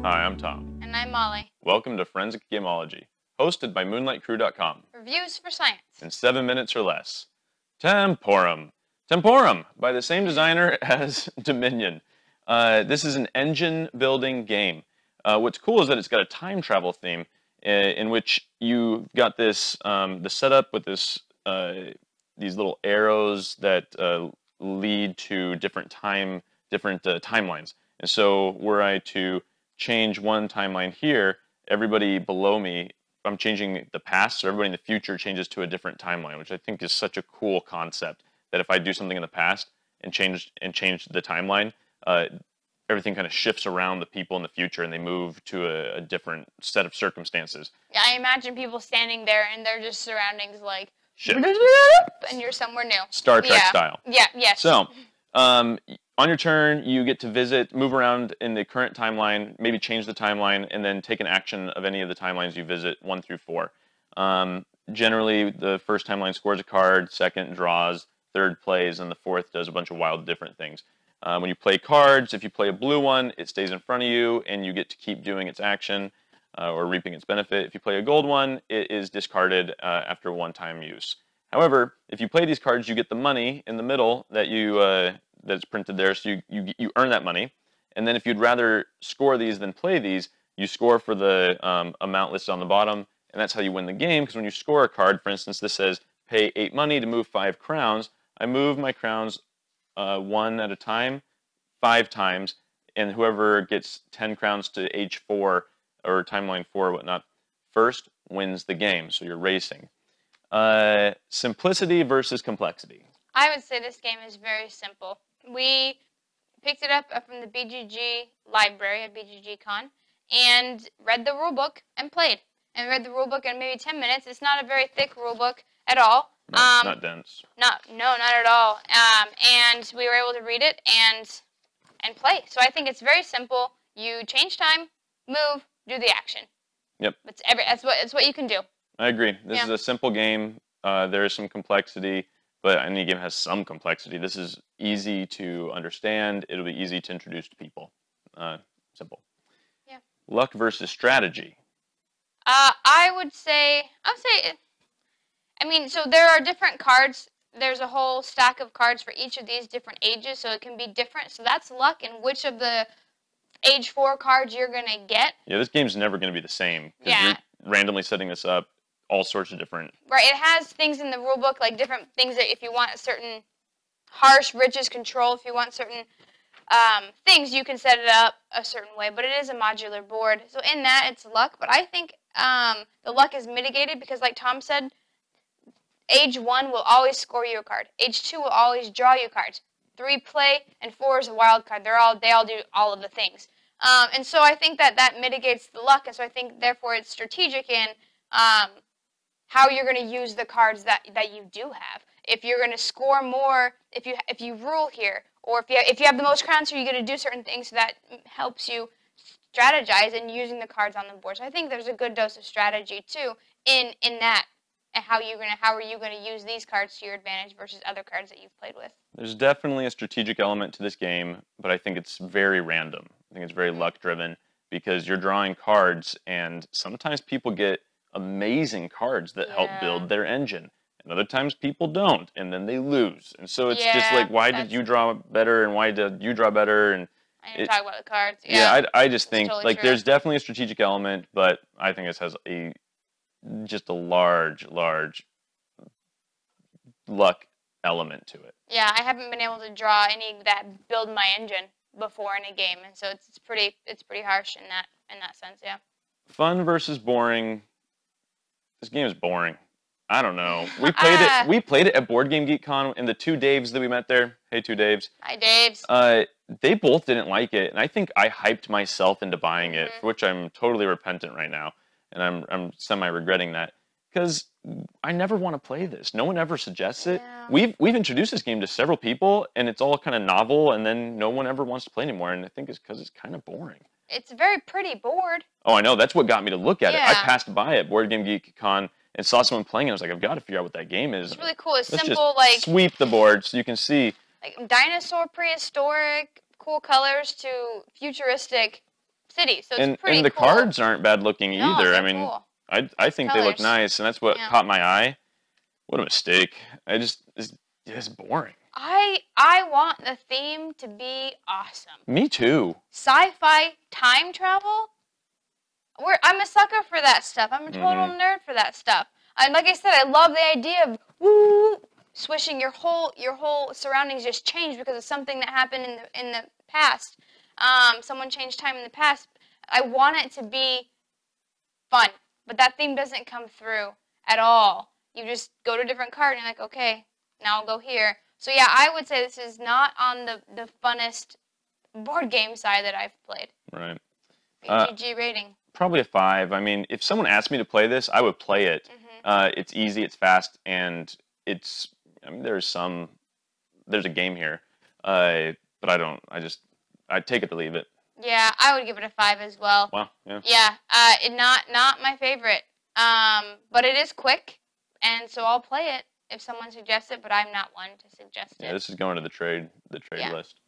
Hi, I'm Tom. And I'm Molly. Welcome to Forensic Gameology, hosted by MoonlightCrew.com. Reviews for science. In 7 minutes or less. Temporum. Temporum, by the same designer as Dominion. This is an engine-building game. What's cool is that it's got a time travel theme in which you've got this, the setup with this, these little arrows that lead to different timelines. And so were I to change one timeline here, everybody below me, if I'm changing the past, so everybody in the future changes to a different timeline, which I think is such a cool concept, that if I do something in the past and change the timeline, everything kind of shifts around the people in the future and they move to a different set of circumstances. Yeah, I imagine people standing there and their just surroundings like Shift. And you're somewhere new. Star Trek style. Yeah, yes. So, on your turn, you get to move around in the current timeline, maybe change the timeline, and then take an action of any of the timelines you visit, 1 through 4. Generally, the first timeline scores a card, second draws, third plays, and the fourth does a bunch of wild different things. When you play cards, if you play a blue one, it stays in front of you, and you get to keep doing its action or reaping its benefit. If you play a gold one, it is discarded after one-time use. However, if you play these cards, you get the money in the middle that that's printed there, so you earn that money. And then if you'd rather score these than play these, you score for the amount listed on the bottom, and that's how you win the game, because when you score a card, for instance, this says pay 8 money to move 5 crowns. I move my crowns 1 at a time, 5 times, and whoever gets 10 crowns to age 4 or timeline 4 or whatnot first wins the game, so you're racing. Simplicity versus complexity. I would say this game is very simple. We picked it up from the BGG library at BGG-Con and read the rulebook and played. And read the rulebook in maybe 10 minutes. It's not a very thick rulebook at all. Not dense. No, not at all. And we were able to read it and play. So I think it's very simple. You change time, move, do the action. Yep. It's what you can do. I agree. This is a simple game. There is some complexity, but any game has some complexity. This is easy to understand. It'll be easy to introduce to people. Simple. Yeah. Luck versus strategy. I would say, I mean, so there are different cards. There's a whole stack of cards for each of these different ages, so it can be different. So that's luck and which of the age 4 cards you're going to get. Yeah, this game's never going to be the same. Yeah. You're randomly setting this up, all sorts of different. Right, it has things in the rulebook, like different things that if you want a certain harsh riches control, if you want certain things, you can set it up a certain way, but it is a modular board. So in that, it's luck, but I think the luck is mitigated because, like Tom said, age 1 will always score you a card. Age 2 will always draw you cards. 3 play, and 4 is a wild card. They all do all of the things. And so I think that mitigates the luck, and so I think, therefore, it's strategic in how you're going to use the cards that you do have. If you're going to score more, if you rule here, or if you have the most crowns, so you're going to do certain things, so that helps you strategize in using the cards on the board. So I think there's a good dose of strategy too in that, and how are you going to use these cards to your advantage versus other cards that you've played with. There's definitely a strategic element to this game, but I think it's very random. I think it's very luck driven because you're drawing cards, and sometimes people get amazing cards that help build their engine. And other times people don't, and then they lose. And so it's just like, why did you draw better, and why did you draw better? And I didn't talk about the cards. Yeah, I just think totally like true. There's definitely a strategic element, but I think this has just a large luck element to it. Yeah, I haven't been able to draw any that build my engine before in a game, and so it's pretty harsh in that sense. Yeah. Fun versus boring. This game is boring. I don't know. We played it. We played it at Board Game Geek Con, and the 2 Daves that we met there. Hey, 2 Daves. Hi, Daves. They both didn't like it, and I think I hyped myself into buying it, for which I'm totally repentant right now, and I'm semi-regretting that because I never want to play this. No one ever suggests it. Yeah. We've introduced this game to several people, and it's all kind of novel, and then no one ever wants to play anymore, and I think it's because it's kind of boring. It's a very pretty board. Oh, I know. That's what got me to look at it. I Yeah. passed by it, Board Game Geek Con, and saw someone playing, and I was like, I've got to figure out what that game is. It's really cool. It's Let's simple, just like sweep the board so you can see. Like dinosaur, prehistoric, cool colors to futuristic city, so it's pretty and the cool. cards aren't bad looking either. They're I mean, cool. I think they look nice, and that's what caught my eye. What a mistake! It's boring. I want the theme to be awesome. Me too. Sci-fi time travel. I'm a sucker for that stuff. I'm a total nerd for that stuff. And like I said, I love the idea of woo, swishing your whole surroundings just changed because of something that happened in the past. Someone changed time in the past. I want it to be fun, but that theme doesn't come through at all. You just go to a different card and you're like, okay, now I'll go here. So yeah, I would say this is not on the funnest board game side that I've played. Right. GG rating. Probably a 5. I mean, if someone asked me to play this, I would play it. It's easy, it's fast, and it's. I mean, there's a game here, but I take it to leave it. Yeah, I would give it a 5 as well. Wow. Yeah. Yeah. Not my favorite. But it is quick, and so I'll play it if someone suggests it. But I'm not one to suggest it. Yeah, this is going to the trade list.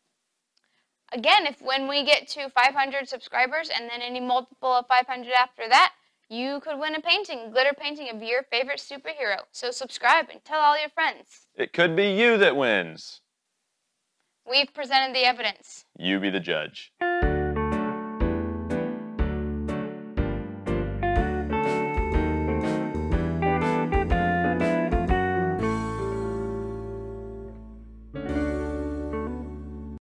Again, when we get to 500 subscribers and then any multiple of 500 after that, you could win a painting, glitter painting of your favorite superhero. So subscribe and tell all your friends. It could be you that wins. We've presented the evidence. You be the judge.